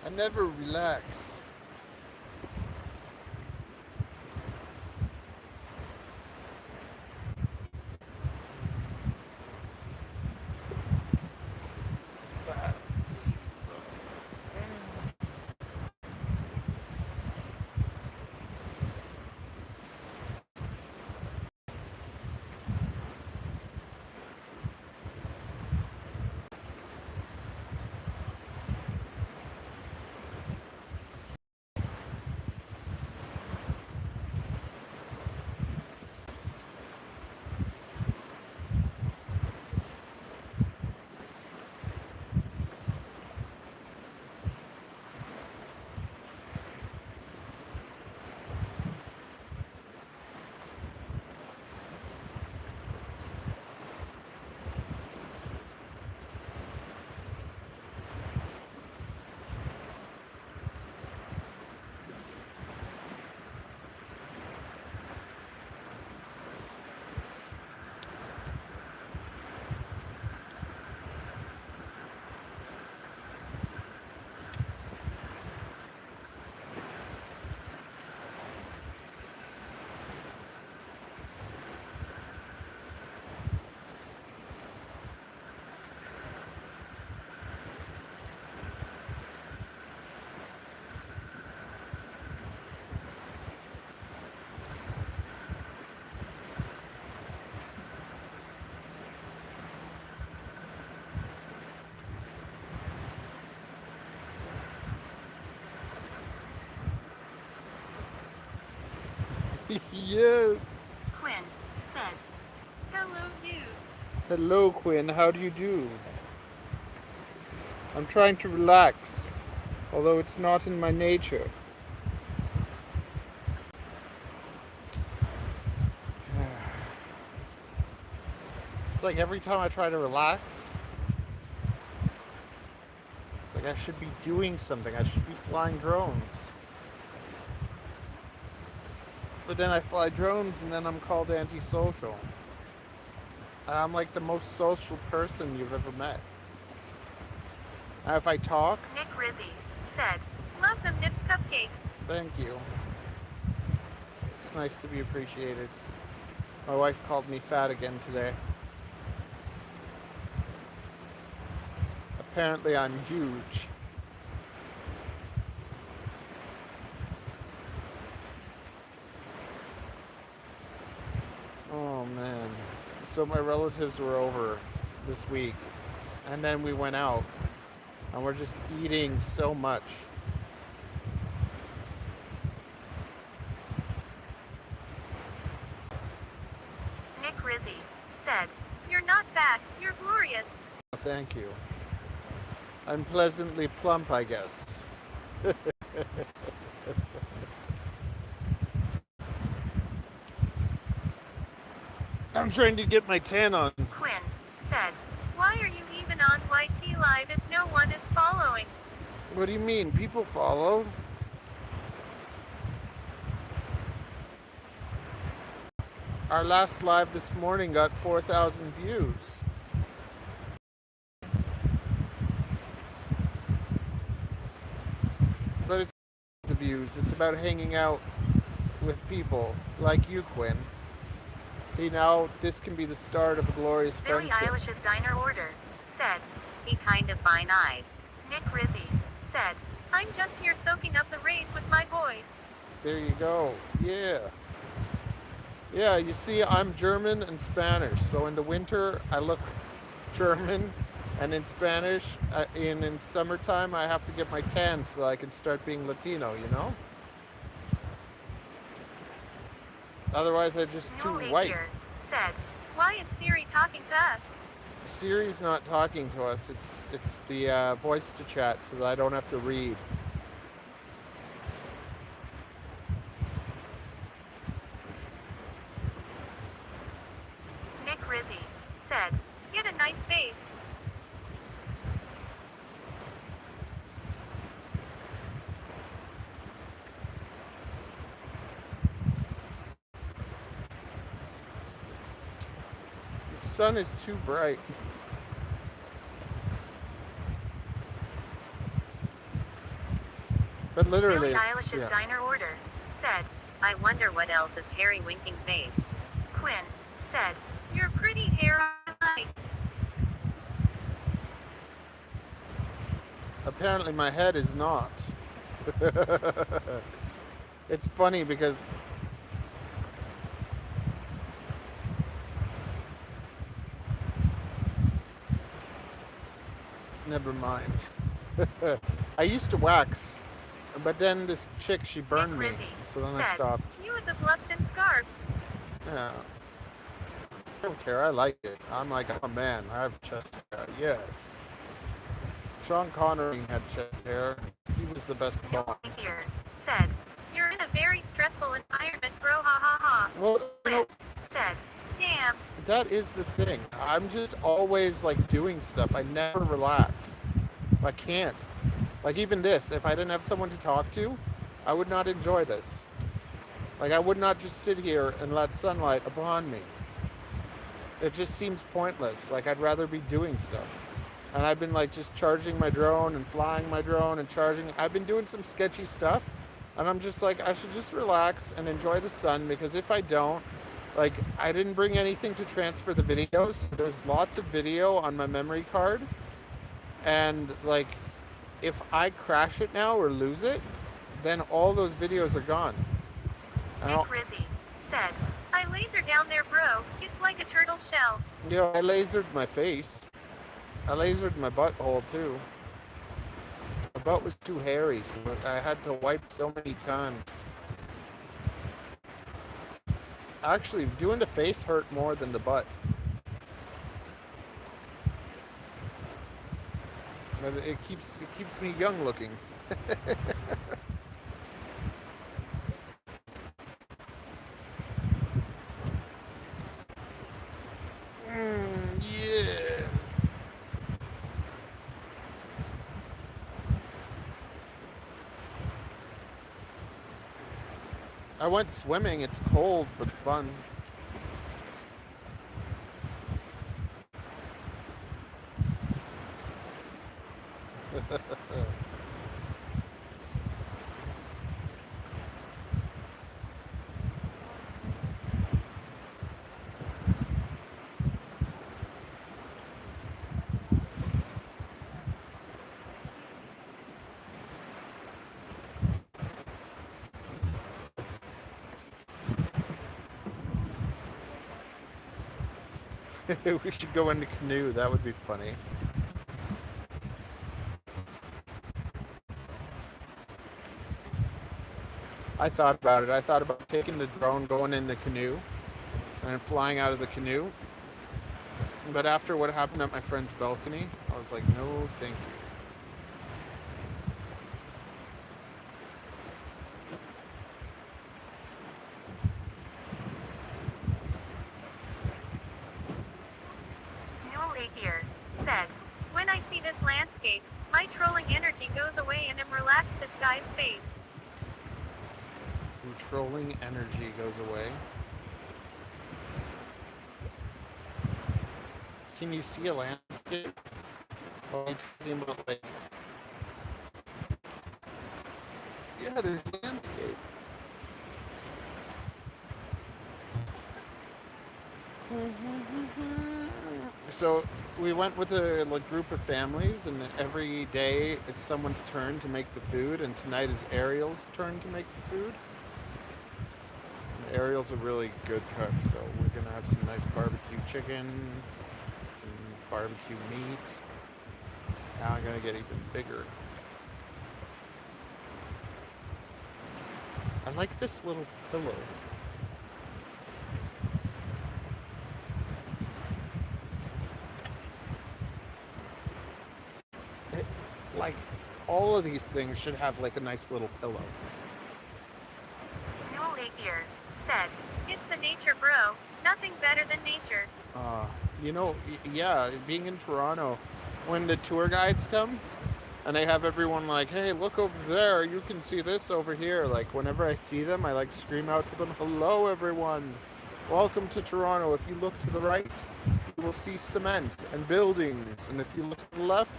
I never relax. Yes. Quinn said, "Hello, you." Hello, Quinn. How do you do? I'm trying to relax, although it's not in my nature. It's like every time I try to relax, it's like I should be doing something. I should be flying drones. But then I fly drones and then I'm called antisocial. I'm like the most social person you've ever met. If I talk, Nick Rizzi said, "Love them Nips cupcake." thank you. It's nice to be appreciated. My wife called me fat again today. Apparently I'm huge. Oh man. So my relatives were over this week and then we went out and we're just eating so much. Nick Rizzi said, "You're not fat, you're glorious." Thank you. I'm pleasantly plump, I guess. I'm trying to get my tan on. Quinn said, "Why are you even on YT Live if no one is following?" What do you mean? People follow. Our last live this morning got 4,000 views. But it's the views. It's about hanging out with people like you, Quinn. See, now this can be the start of a glorious Billie friendship. Eilish's diner order said, "He kind of fine eyes." Nick Rizzi said, "I'm just here soaking up the rays with my boy." There you go. Yeah. Yeah, you see, I'm German and Spanish. So in the winter, I look German. And in Spanish, in summertime, I have to get my tan so I can start being Latino, you know? Otherwise, I'm just too Noel white. Napier said, "Why is Siri talking to us?" Siri's not talking to us. It's the voice to chat so that I don't have to read. Nick Rizzi said, "Get a nice face." The sun is too bright. But literally, Billie Eilish's yeah. diner order said, "I wonder what else is Harry winking face." Quinn said, "You're pretty hair on light." Apparently my head is not. It's funny because never mind. I used to wax, but then this chick, she burned me, Nick Rizzi so then said, I stopped. "You with the gloves and scarves." Yeah. I don't care, I like it. I'm like, oh man, I have chest hair. Yes. Sean Connery had chest hair. He was the best Bond. Here said, "You're in a very stressful environment, bro. Ha ha ha." Well, you know, Said, "Damn." that is the thing. I'm just always like doing stuff. I never relax. I can't. Like even this, if I didn't have someone to talk to, I would not enjoy this. Like I would not just sit here and let sunlight upon me. It just seems pointless. Like I'd rather be doing stuff. And I've been like just charging my drone and flying my drone and charging. I've been doing some sketchy stuff. And I'm just like, I should just relax and enjoy the sun, because if I don't, like I didn't bring anything to transfer the videos. There's lots of video on my memory card. And like, if I crash it now or lose it, then all those videos are gone. Nick Rizzi said, "I laser down there, bro. It's like a turtle shell." You know, I lasered my face. I lasered my butthole too. My butt was too hairy, so I had to wipe so many times. Actually, doing the face hurt more than the butt. But it keeps me young looking. Yes. I went swimming. It's cold but fun. We should go in the canoe. That would be funny. I thought about it. I thought about taking the drone, going in the canoe, and flying out of the canoe. But after what happened at my friend's balcony, I was like, no, thank you. Here said, "When I see this landscape, my trolling energy goes away and I'm relaxed this guy's face." Controlling energy goes away. Can you see a landscape? Or are you talking about like... Yeah, there's landscape. So we went with a group of families, and every day it's someone's turn to make the food, and tonight is Ariel's turn to make the food. And Ariel's a really good cook, so we're gonna have some nice barbecue chicken, some barbecue meat. Now I'm gonna get even bigger. I like this little pillow. like, all of these things should have like a nice little pillow. Newly here said, "It's the nature, bro. Nothing better than nature." You know, yeah, being in Toronto, when the tour guides come and they have everyone like, hey, look over there, you can see this over here. Like, whenever I see them, I like scream out to them, hello, everyone. Welcome to Toronto. If you look to the right, you will see cement and buildings. And if you look to the left,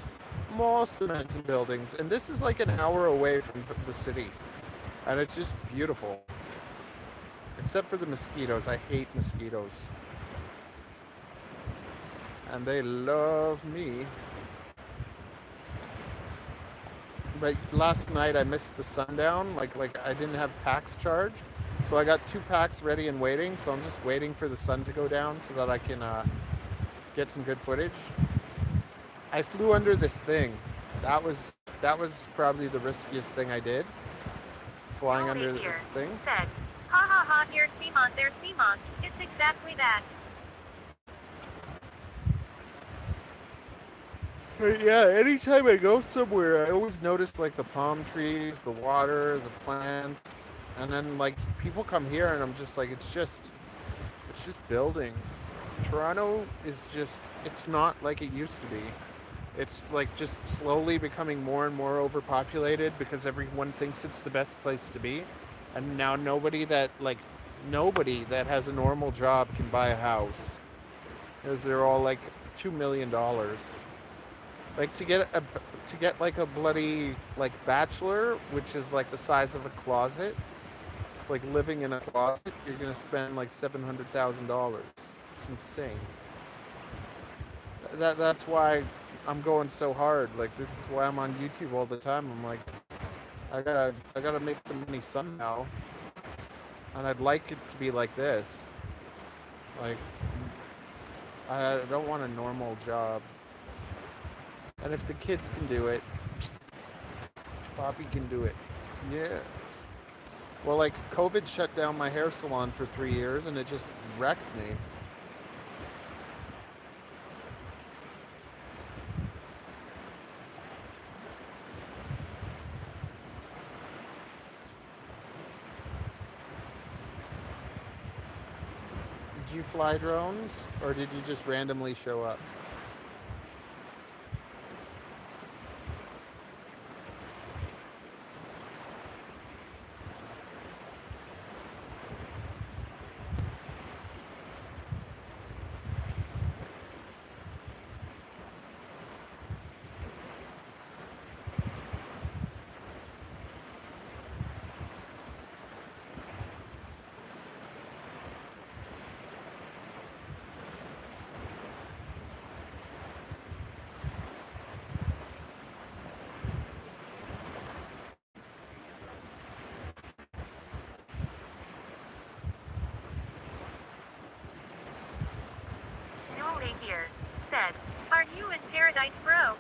more cement and buildings. And this is like an hour away from the city. And it's just beautiful. Except for the mosquitoes. I hate mosquitoes. And they love me. But last night I missed the sundown. Like I didn't have packs charged. So I got 2 packs ready and waiting. So I'm just waiting for the sun to go down so that I can get some good footage. I flew under this thing. That was probably the riskiest thing I did. Flying under this thing. Said, ha ha ha, here's Seamont, there's Seamont. It's exactly that. But yeah, anytime I go somewhere, I always notice like the palm trees, the water, the plants, and then like people come here and I'm just like, it's just buildings. Toronto is just, it's not like it used to be. It's like just slowly becoming more and more overpopulated because everyone thinks it's the best place to be. And now nobody that has a normal job can buy a house. Because they're all like $2 million. Like to get like a bloody like bachelor, which is like the size of a closet. It's like living in a closet. You're gonna spend like $700,000. It's insane. That's why I'm going so hard. Like this is why I'm on YouTube all the time. I'm like, I gotta make some money somehow, and I'd like it to be like this. Like I don't want a normal job. And if the kids can do it, Poppy can do it. Yes. Well, like, COVID shut down my hair salon for 3 years, and it just wrecked me. Did you fly drones, or did you just randomly show up? Here said, "Are you in paradise, bro?"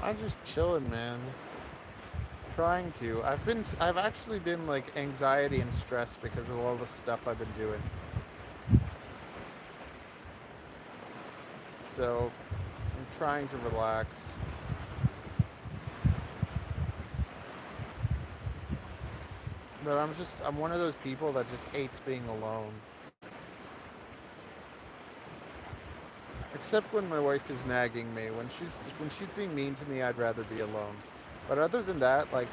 I'm just chilling, man. Trying to. I've actually been like anxiety and stress because of all the stuff I've been doing. So I'm trying to relax. But I'm one of those people that just hates being alone. Except when my wife is nagging me. When she's being mean to me, I'd rather be alone. But other than that, like,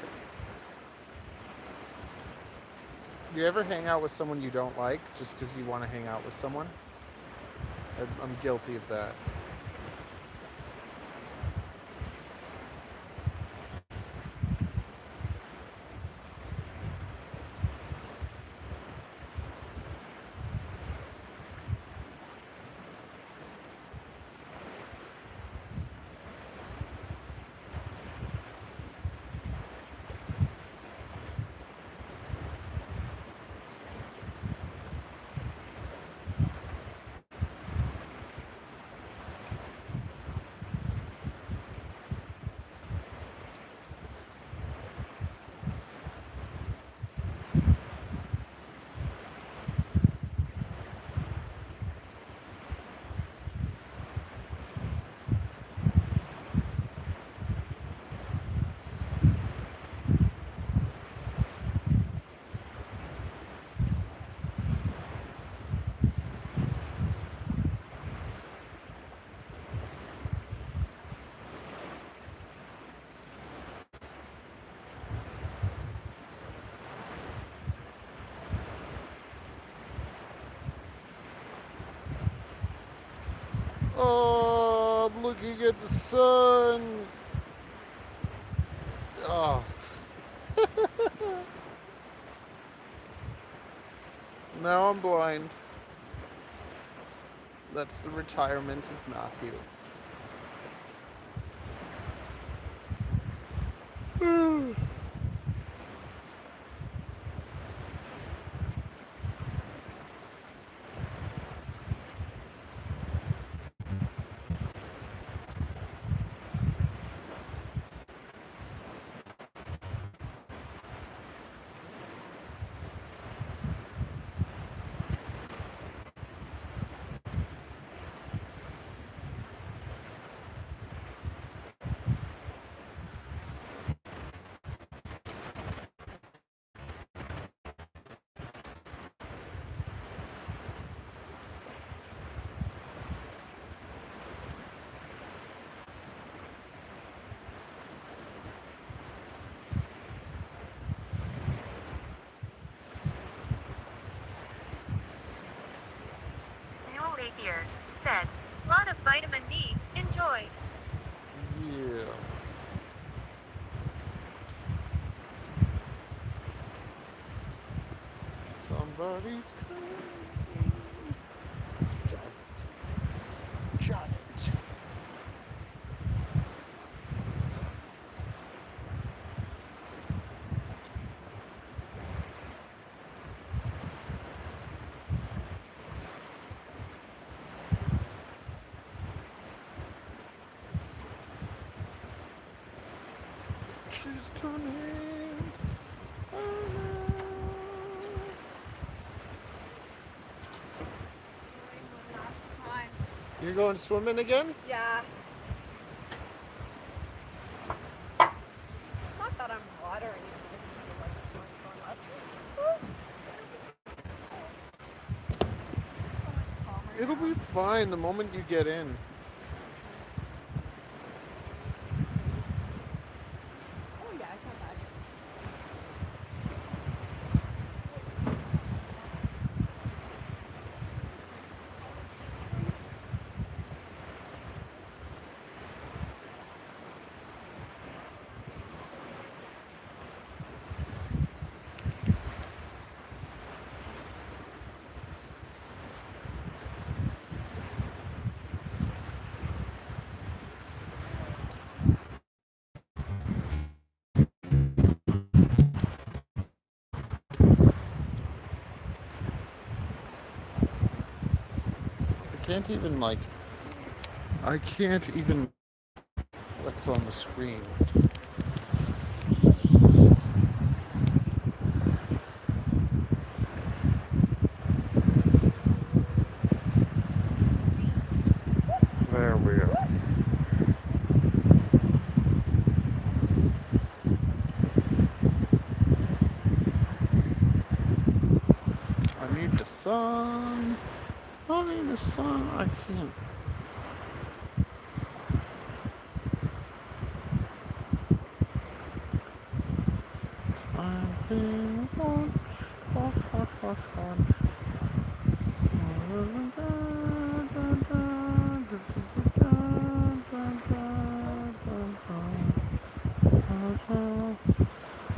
do you ever hang out with someone you don't like just because you want to hang out with someone? I'm guilty of that. looking at the sun. Oh. Now I'm blind. That's the retirement of Matthew. Newly here, said, lot of vitamin D, enjoy. Yeah. Somebody's coming. Giant. She's coming. You're going swimming again? Yeah. Not that I'm watering it. It'll be fine the moment you get in. Oh yeah, it's not bad. I can't even what's on the screen. There we go. I need the sun. I need the sun. I can't. I've been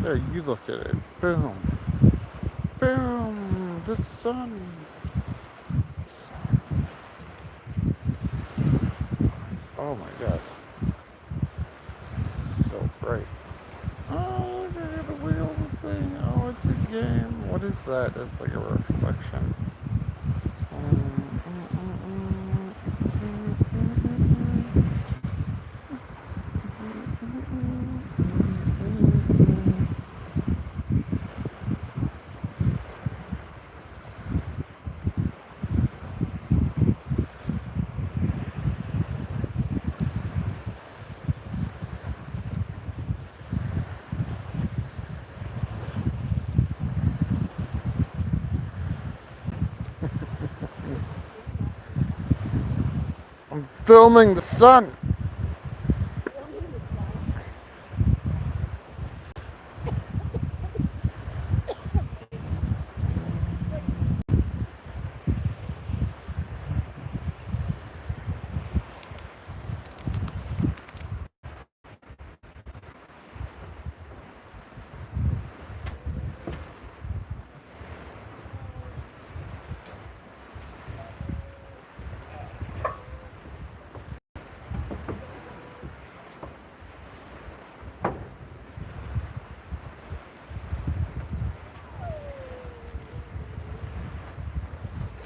There, you look at it. Boom. Boom. The sun. Oh my god. It's so bright. Oh, look at the wheel thing. Oh, it's a game. What is that? It's like a reflection. I'm filming the sun.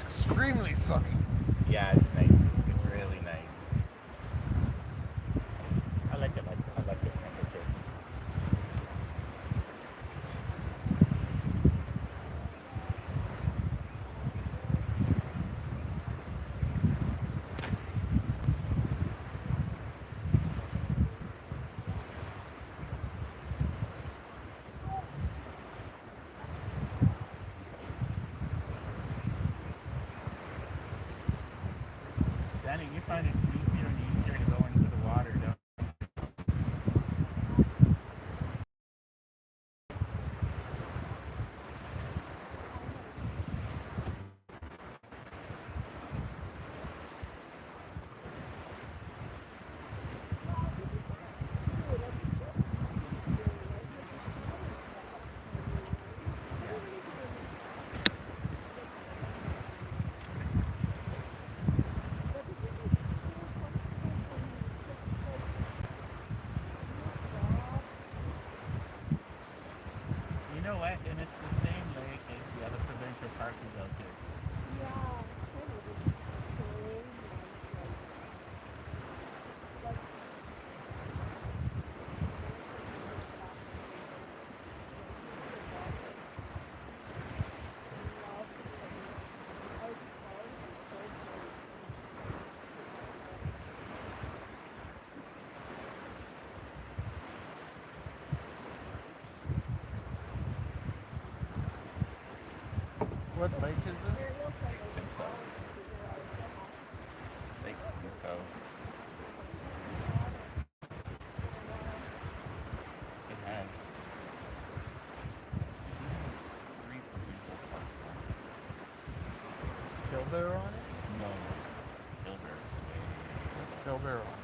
extremely sunny. Yeah, it's nice. It's really nice. I like it. I like this temperature. Danny, you find it easier and easier to go into the water, don't you? You know what? And it's the same lake as the other provincial park we go to. What lake is it? Lake Simcoe. Lake Simcoe. It has three provincial parks on it. Is Kildare on it? No, Gilbert's way. What's Kildare on?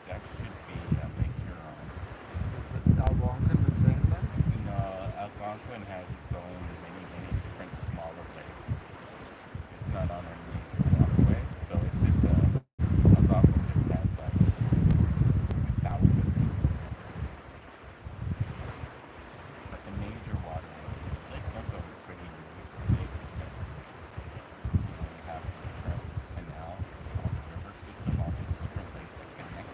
That should be Lake Huron. Is it Algonquin the same then? No, Algonquin has its own many, many different smaller lakes. It's not on a major waterway, so it just Algonquin just has like thousands of lakes. But the major waterway, Lake Simcoe is pretty unique lake because you have the Trout Canal, all the river system, all these different lakes that connect.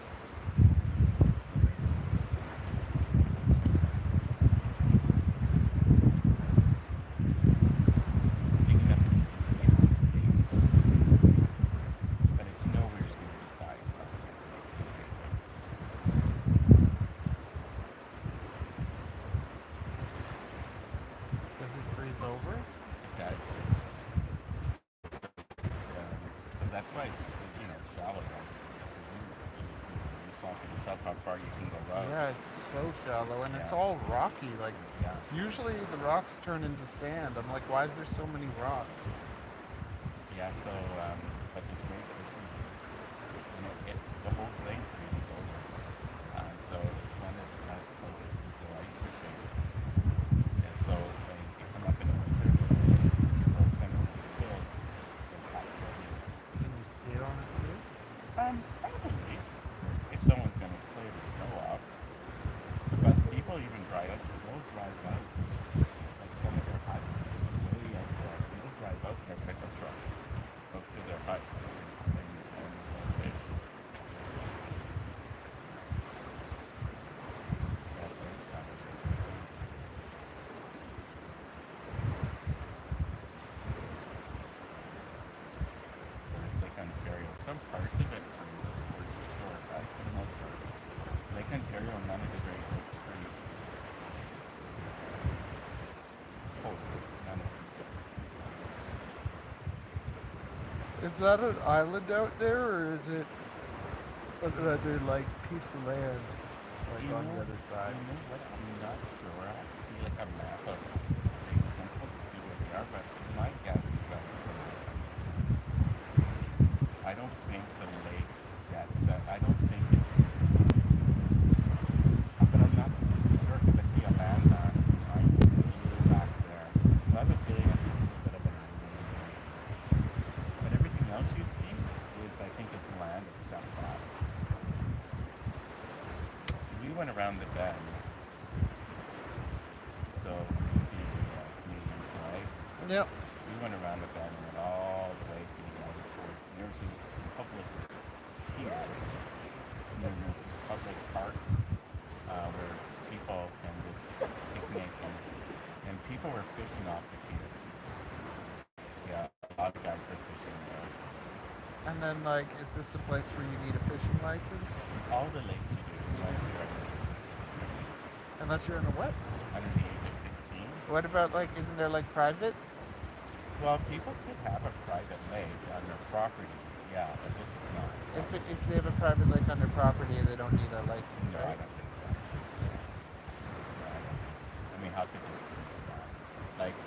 Big enough that you can see it from space, but it's nowhere near the size of the Does it freeze over? guys. So that's why it's, shallow. You saw for yourself how far you can go up. Yeah, it's so shallow and it's Yeah. all rocky. Like Yeah. usually the rocks turn into sand. I'm like, why is there so many rocks? Yeah, so, but there's great fishing. The whole thing freezes over. So it's one of the best places to go ice fishing. And so when you come up in the winter, it's so kind of still the hot sun. Can you skate on it too? Probably. If someone's going to clear the snow off. But people even drive out, they'll drive out, like some of their huts, way out there. People drive out their pickup trucks, out to their huts, and fish. That's very savage. There's Lake Ontario. Some parts of it freezes towards the shore, but for the most part, Lake Ontario, none of the Great Lakes freeze. Totally, none of them. Is that an island out there or is it another like piece of land like on the other side? You know what? I'm not sure. I have to see like a map of Lake Simcoe to see where they are, but my guess is that it's an island. I don't think the lake I don't think it's, but I'm not sure because I see a landmass behind me back there. So I have a feeling that this is a bit of an island. But everything else you see is, I think, it's land except that. We went around the bend, so you see the Canadian flag. Yep. We went went around with that and went all the way to the other towards. And there's this public here, and then there's this public park where people can just picnic, and people were fishing off the pier. Yeah, a lot of guys are fishing there. And then, like, is this a place where you need a fishing license? All the lakes you do, unless you're Unless you're in a what? under the age of 16. What about, like, isn't there, like, private? Well, people could have a private lake on their property, yeah, but this is not. If they have a private lake on their property, they don't need a license, No, I right? don't think so. No, I don't think so. I mean, how could they do that? Like,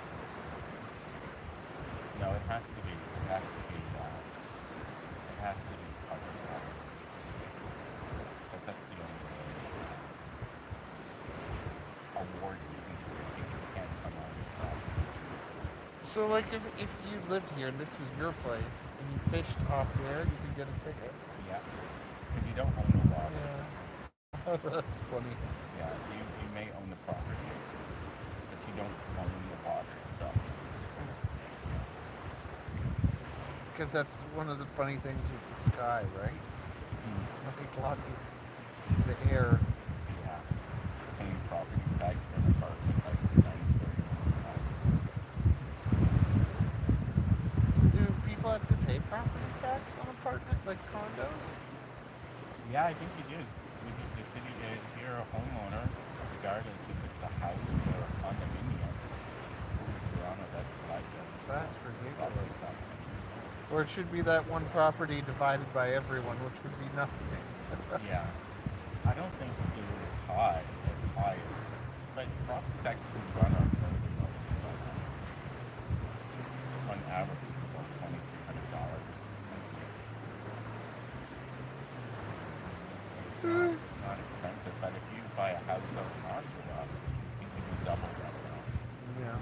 no, it has to be public water. But that's the only way. Awards you can do it. You can't come on your property. So, like, if you lived here and this was your place and you fished off there, you could get a ticket? Yeah. Because you don't own the water. Yeah. That's funny. Yeah, you may own the property, but you don't own the water itself. Because that's one of the funny things with the sky, right? Like, lots of the air. Yeah. Paying property tax for an apartment like nice 30. Do people have to pay property tax on apartment, like condos? Yeah, I think you do. The city, if you're a homeowner, regardless if it's a house or a condominium, in Toronto, that's like That's ridiculous. property tax. Or it should be that one property divided by everyone, which would be nothing. Yeah. I don't think it was as high as, but property taxes in Toronto are fairly low. On average, it's about $2,300. It's not expensive, but if you buy a house out in Oshawa, it could be double that now. Yeah.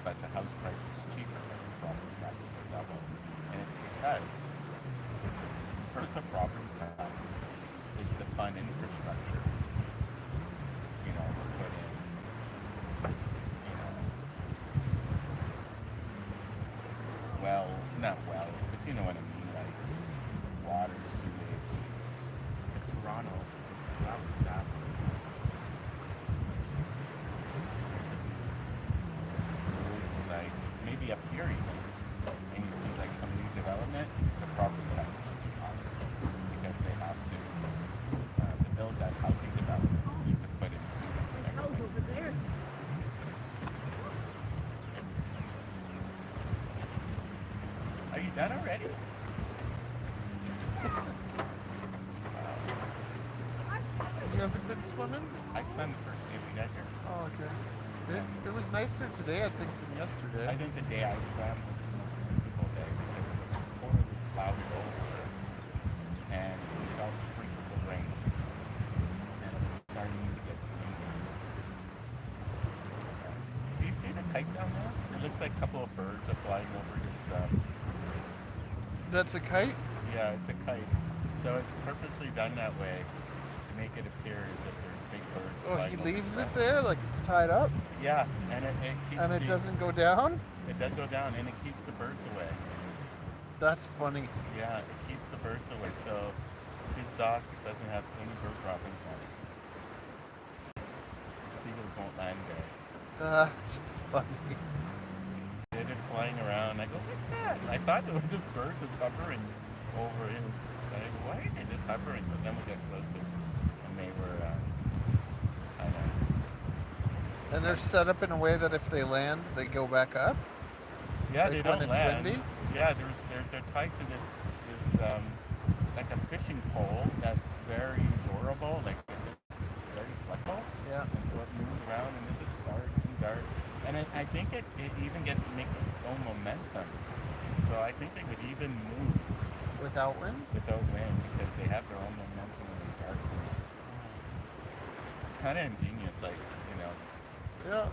But the house price is cheaper, but the property taxes are double. And it's because the purpose of property tax is to fund infrastructure. You know, put in, not wells, but you know what I mean, like water, sewage. In Toronto, that was that. Like maybe up here even, and you see like some new development, the property taxes will be higher because they have to build that housing development. You need to put in sewage and everything. over there. Are you done already? You haven't been swimming? I swam the first day we got here. Oh, okay. It was nicer today, I think, than yesterday. I think the day I swam was the most beautiful day because it was totally cloudy over and we felt sprinkles of rain. And it was starting to get windy. Do you see the kite down there? It looks like a couple of birds are flying over his That's a kite? yeah, it's a kite. So it's purposely done that way to make it appear as if there's big birds Oh, flying he over leaves the it ground. there like it's tied up? Yeah, and it keeps And it the, doesn't go down? it does go down and it keeps the birds away. That's funny. Yeah, it keeps the birds away, so his dock doesn't have any bird droppings on it. The seagulls won't land there. That's funny. They're just flying around. I go, what's that? And I thought it was just birds just hovering over it. I go, why are they just hovering? But then we got closer, and they were kind of. And they're set up in a way that if they land, they go back up? Yeah, Like they when don't it's land. windy? Yeah, they're tied to this like a fishing pole that's very durable, like it's very flexible. Yeah. And so it moves around and it just darts and darts. And I think it even makes its own momentum. So I think they would even move Without wind? without wind because they have their own momentum when they dart. It's kind of ingenious, like, you know. Yeah.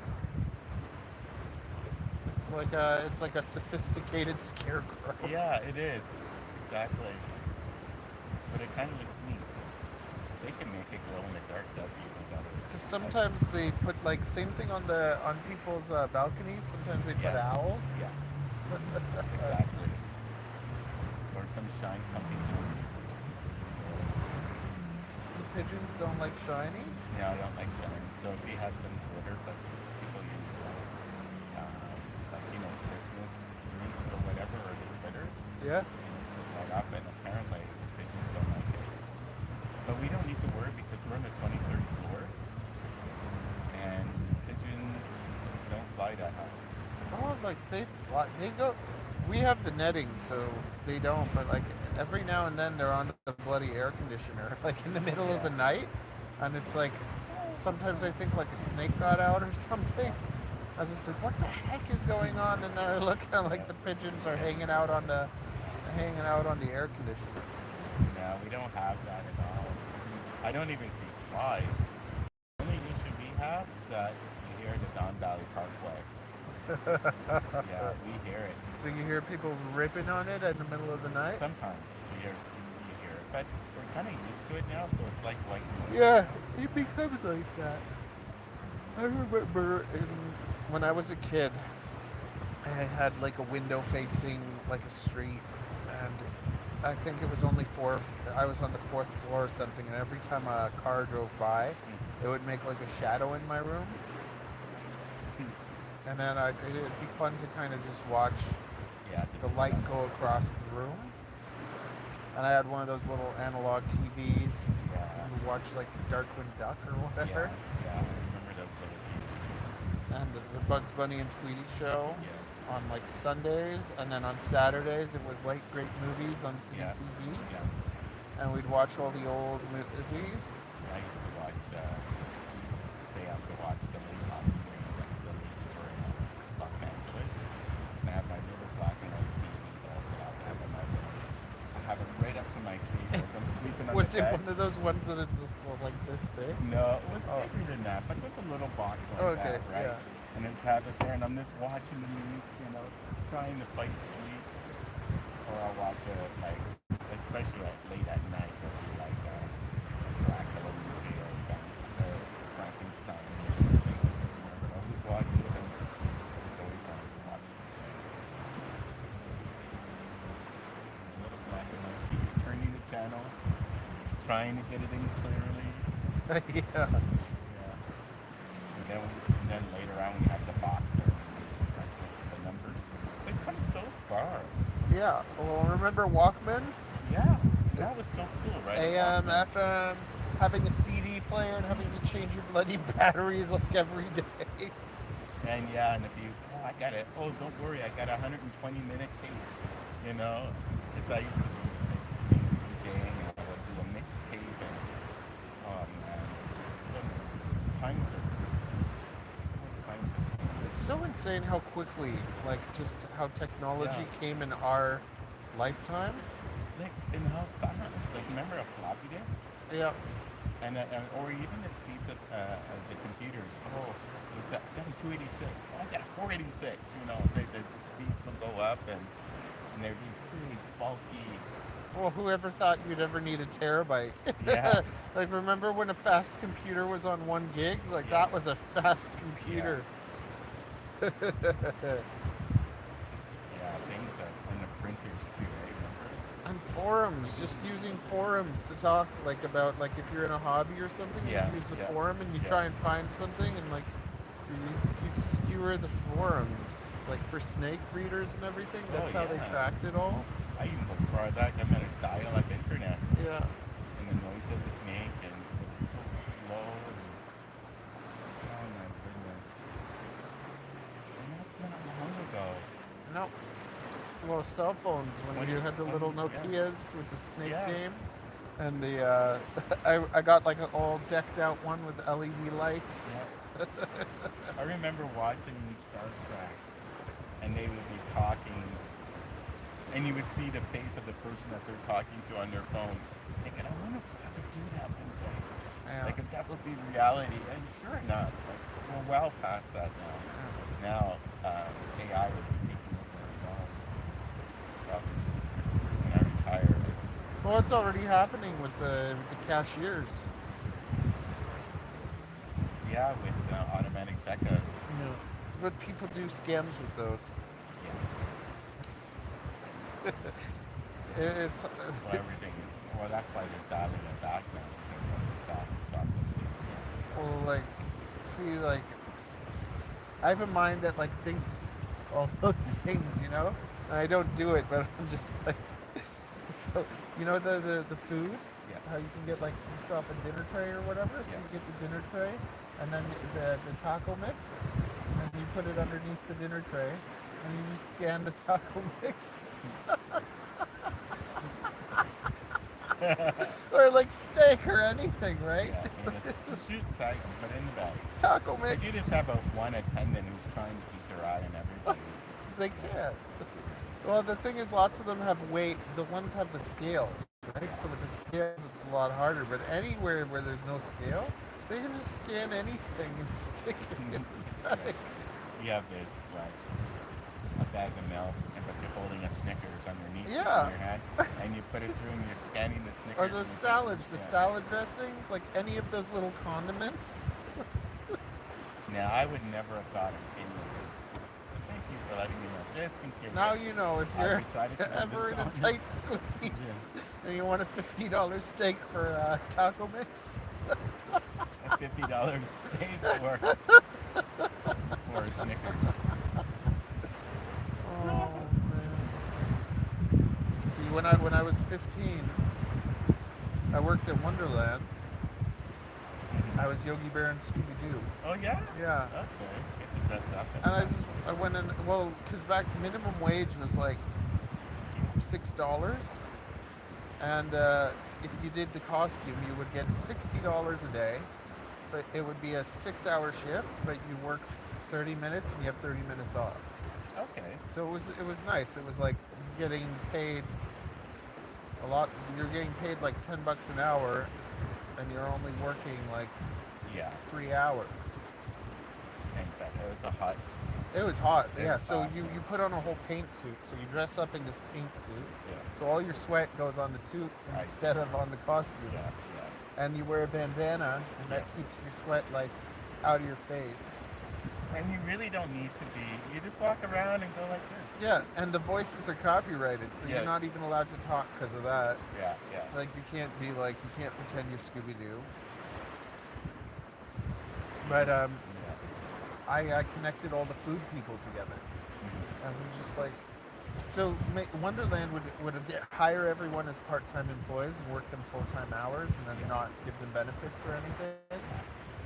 It's like a sophisticated scarecrow. Yeah, it is. Exactly. But it kind of looks neat. They can make it glow in the dark, that'd be even better. Because sometimes they put like same thing on people's balconies. Sometimes they put Yeah. owls, Yeah. Exactly. Or some shine, something shiny. Pigeons don't like shiny? Yeah, I don't like shine. So if they have some glitter, like people use like Christmas wreaths or whatever, or the glitter, Yeah. and put that up, and apparently pigeons don't like it. But we don't need to worry because we're on the 23rd floor, and pigeons don't fly that high. Oh, like they fly. They go. We have the netting, so they don't. But like every now and then, they're on the bloody air conditioner, like in the middle of the Yeah. night, and it's like sometimes I think like a snake got out or something. I was just like, what the heck is going on? And then I look and like the pigeons are hanging out on the air conditioner. No, we don't have that at all. I don't even see flies. The only issue we have is that you hear the Don Valley Parkway. Yeah, we hear it. So you hear people ripping on it in the middle of the night? Sometimes you hear it, but we're kind of used to it now, so it's like white noise. Yeah, it becomes like that. I remember when I was a kid, I had like a window facing like a street, and I think it was only I was on the fourth floor or something, and every time a car drove by, it would make like a shadow in my room. And then it'd be fun to kind of just watch Yeah, the light go across the room. And I had one of those little analog TVs. yeah, And we watch like Darkwing Duck or yeah, whatever. yeah. I remember those little TVs. And the Bugs Bunny and Tweety show Yeah, on like Sundays. And then on Saturdays it was Late Great Movies on yeah, CTV. yeah. And we'd watch all the old movies. I used to watch, stay up to watch the late hockey game, like the leagues for Los Angeles. And I have my little black and white TV all set up. I have it right up to my face as I'm sleeping on Was the it bed. one of those ones that is just like this big? No, it was Oh. bigger than that, but there's a little box like Okay, that, right? yeah. And it's have it there, and I'm just watching the news, trying to fight sleep. Or I'll watch it, like, especially late at night, it'll be like a Dracula movie or Frankenstein or something. But I'll just watch it, and it's always wanted to watch the same. A little black and white TV, turning the channel, trying to get it in clearly. Yeah. Yeah. And then later on we have the box and the numbers. They've come so far. Yeah. Well, remember Walkman? Yeah. That was so cool, right? AM, FM, having a CD player and having to change your bloody batteries like every day. And yeah, and if you, I got it. Oh, don't worry, I got a 120-minute tape. Because I used to be DJing and I would do a mixtape and, oh man, times are. It's so insane how quickly, like, just how technology Yeah. came in our lifetime. Like, and how fast. Like, remember a floppy disk? Yeah. And or even the speeds of the computers. Oh, it was I got a 286. Oh, I got a 486. The speeds will go up, and they're these big, bulky. Well, whoever thought you'd ever need a terabyte? Yeah. Like, remember when a fast computer was on 1 gig? Like, Yeah. that was a fast computer. Yeah, things that, and the printers too. Right? Remember? And forums, just using forums to talk, like, about, like, if you're in a hobby or something, Yeah, you use the yeah, forum and you yeah. try and find something, and, like, you skewer the forums, like, for snake breeders and everything. That's how they yeah. tracked it all. I even looked for that. I meant a dial-up internet, Yeah. and the noise it would make, and it was so slow. Oh my goodness. And that's not long ago. No. Well, cell phones, when you had the little yeah. Nokias with the snake Yeah. game. And the, I got like an all decked out one with LED lights. Yeah. I remember watching Star Trek, and they would be talking, and you would see the face of the person that they're talking to on their phone, thinking, I wonder if I could do that one day. Yeah. Like, if that would be reality. And sure enough, like, we're well past that now. Now, AI would be taking over our jobs. When I retire. Well, it's already happening with the cashiers. Yeah, with automatic checkout. Yeah. But people do scams with those. Yeah. It's Well, everything is. Well, that's why they're dialing it back now because of the chocolate. well, like, see, like, I have a mind that like thinks all those things, you know, and I don't do it, but I'm just like, so you know the food, Yeah. how you can get like yourself a dinner tray or whatever. So Yeah. you get the dinner tray, and then the taco mix, and you put it underneath the dinner tray, and you just scan the taco mix. Or like steak or anything, right? Yeah. And it's shoot tight and put it in the bag. Taco But mix. you just have a one attendant who's trying to keep their eye on everybody. They can't. Well, the thing is, lots of them have weight. The ones have the scales, right? So with the scales, it's a lot harder. But anywhere where there's no scale, they can just scan anything and stick it in the bag. You have this like a bag of milk, but you're holding a Snickers underneath it Yeah. in your hand, and you put it through, and you're scanning the Snickers. Or those and salads, the yeah. salad dressings, like any of those little condiments. Now, I would never have thought of any of this. But thank you for letting me know just in case. Now you know if I you're decided to do ever in this a on- tight squeeze and you want a $50 steak for a taco mix. a $50 steak for a Snickers. Oh man. See, when I was 15, I worked at Wonderland. I was Yogi Bear and Scooby Doo. Oh yeah. Yeah. Okay. Get the dress up. And I went in, well, because back minimum wage was like $6. And if you did the costume, you would get $60 a day. But it would be a 6-hour shift, but you work 30 minutes and you have 30 minutes off. Okay. So it was nice. It was like getting paid a lot. You're getting paid like $10 an hour, and you're only working like Yeah. 3 hours. And that it was a hot. It was hot. It Yeah. was So hot, you yeah. put on a whole paint suit. So you dress up in this paint suit. Yeah. So all your sweat goes on the suit Right. instead of on the costumes. Yeah. And you wear a bandana, and that keeps your sweat like out of your face. And you really don't need to be. You just walk around and go like this. Yeah, and the voices are copyrighted, so Yeah. you're not even allowed to talk because of that. Yeah. Yeah. Like you can't be like you can't pretend you're Scooby Doo. But Yeah. I connected all the food people together, Mhm. and I'm just like, so Wonderland would hire everyone as part-time employees and work them full-time hours, and then not give them benefits or anything.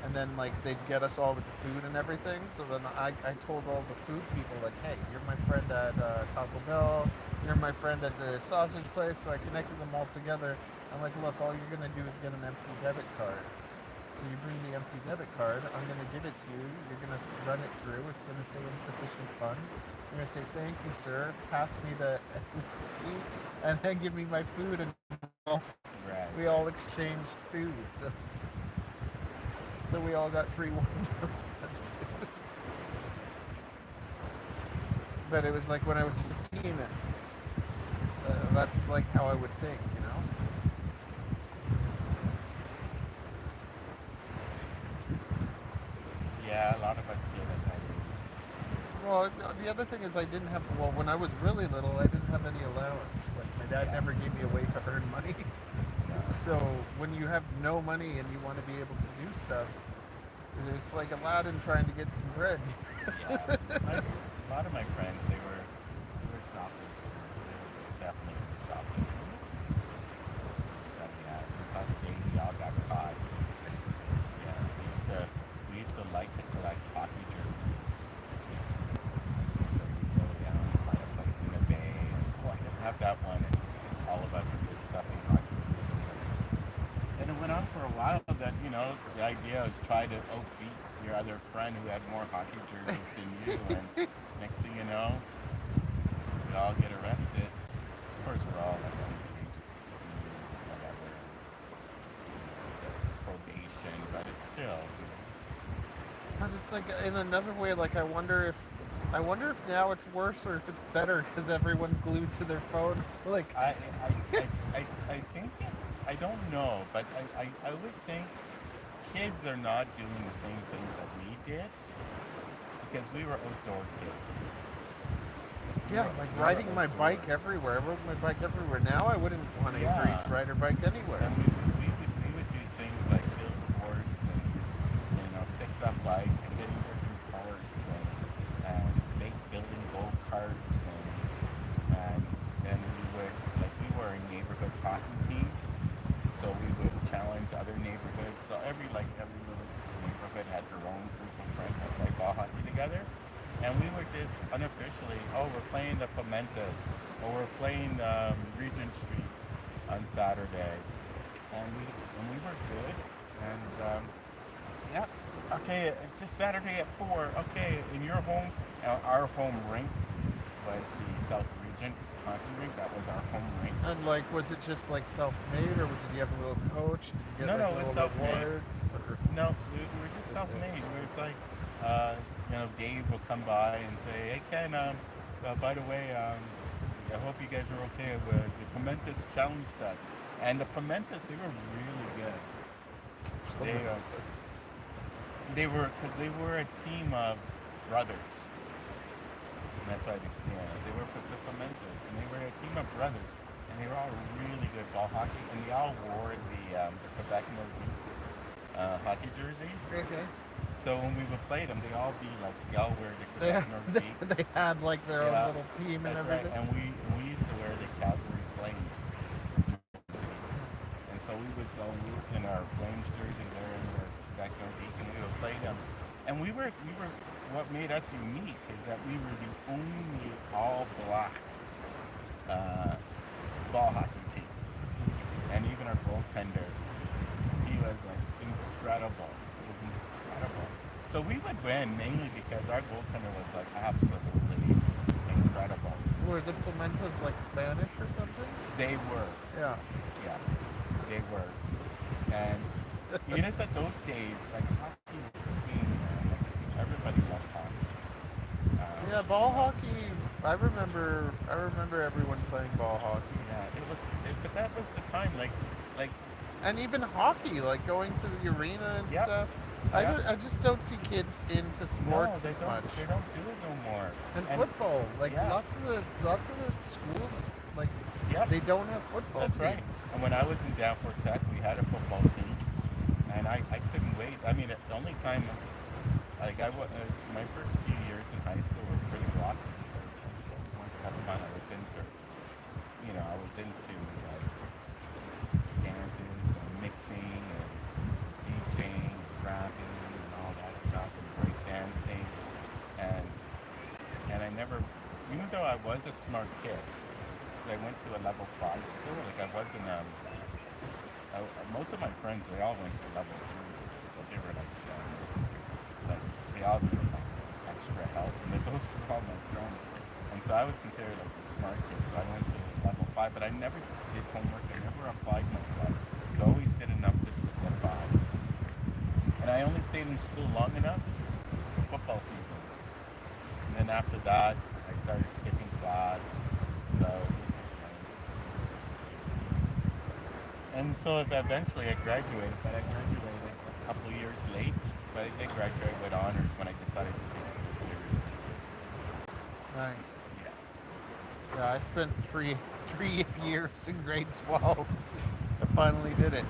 And then like they'd get us all with the food and everything. So then I told all the food people like, hey, you're my friend at Taco Bell, you're my friend at the sausage place. So I connected them all together. I'm like, look, all you're gonna do is get an empty debit card. So you bring the empty debit card. I'm gonna give it to you. You're gonna run it through. It's gonna say insufficient funds. You're gonna say thank you, sir. Pass me the receipt, and then give me my food. And Right. we all exchanged food. So we all got free Wonderland food. But it was like when I was 15, that's like how I would think, you know? Yeah. A lot of us did it. Well, the other thing is I didn't have, well, when I was really little, I didn't have any allowance. Like my dad Yeah. never gave me a way to earn money. No. So when you have no money and you want to be able to do stuff, it's like Aladdin trying to get some bread. Yeah. A lot of my friends, they were shopping. They were definitely shopping. But yeah, it's how they all got caught. Yeah. We used to like to collect hockey jerseys. So we'd go down and find a place in the bay and have that one, and all of us would be stuffing hockey jerseys. And it went on for a while that, the idea was try to outbeat your other friend who had more hockey jerseys than you, and next thing you know, we all get arrested. Of course, we're all like under the age of 16 or whatever. That's probation, but it's still, But it's like in another way, like I wonder if now it's worse or if it's better because everyone's glued to their phone. Like I think it's, I don't know, but I would think kids are not doing the same things that we did because we were outdoor kids. Yeah, like riding my bike everywhere. I rode my bike everywhere. Now I wouldn't want to Yeah. ride or bike anywhere. And we would do things like build forts and fix up bikes and getting different parts and make building go karts and we were a neighborhood hockey team, so we would challenge other neighborhoods. So every little neighborhood had their own group of friends that played ball hockey together. And we were just unofficially, we're playing the Pimentas, or we're playing Regent Street on Saturday, and we were good. And yeah, okay, it's this Saturday at 4. Okay, in your home, our home rink was the South Regent hockey rink. That was our home rink. And like, was it just like self-made, or did you have a little coach? Did you get No, like it was little self-made. rewards? Or... No, we were just self-made. We were like, Dave will come by and say, "Hey Ken, by the way, I hope you guys are okay. The Pimentas challenged us, and the Pimentas, they were really good. They were a team of brothers, and that's why they were the Pimentas, and they were a team of brothers, and they were all really good ball hockey, and they all wore the Quebec Nordique hockey jersey. Okay. So when we would play them, they all wear the Quebec Nordique. They had like their own little team and That's everything. right. And we used to wear the Calgary Flames jersey. And so we would go in our Flames jersey there in our Quebec Nordique, and we would play them. And we were what made us unique is that we were the only all black ball hockey team. And even our goaltender, he was like incredible. So we would win mainly because our goaltender was like absolutely incredible. Were the Pimentas like Spanish or something? They were. Yeah. Yeah, they were. And at those days, like hockey was a team, man. Like, everybody loved hockey. Yeah, ball hockey. I remember everyone playing ball hockey. Yeah, but that was the time, like. And even hockey, like going to the arena and stuff. Yep. I just don't see kids into sports they as don't, much. They don't do it no more. And football, like yeah. lots of the schools, like Yep. they don't have football That's teams. right. And when I was in Danforth Tech, we had a football team, and I couldn't wait. I mean, the only time, my first few years in high school were pretty rocky. I wanted to have fun. I was into like dances and mixing and DJing, rapping, and all that stuff, and break dancing, and I never, even though I was a smart kid. I went to a level 5 school. Like I wasn't. Most of my friends, they all went to level 3 school, so they were like they all needed like extra help, and those were all my friends. And so I was considered like the smart kid. So I went to level 5, but I never did homework. I never applied myself. So I always did enough just to get by. And I only stayed in school long enough for football season. And then after that, I started skipping class. And so eventually I graduated, but I graduated a couple of years late. But I did graduate with honors when I decided to take school seriously. Nice. Yeah. Yeah, I spent three years in grade 12. I finally did it.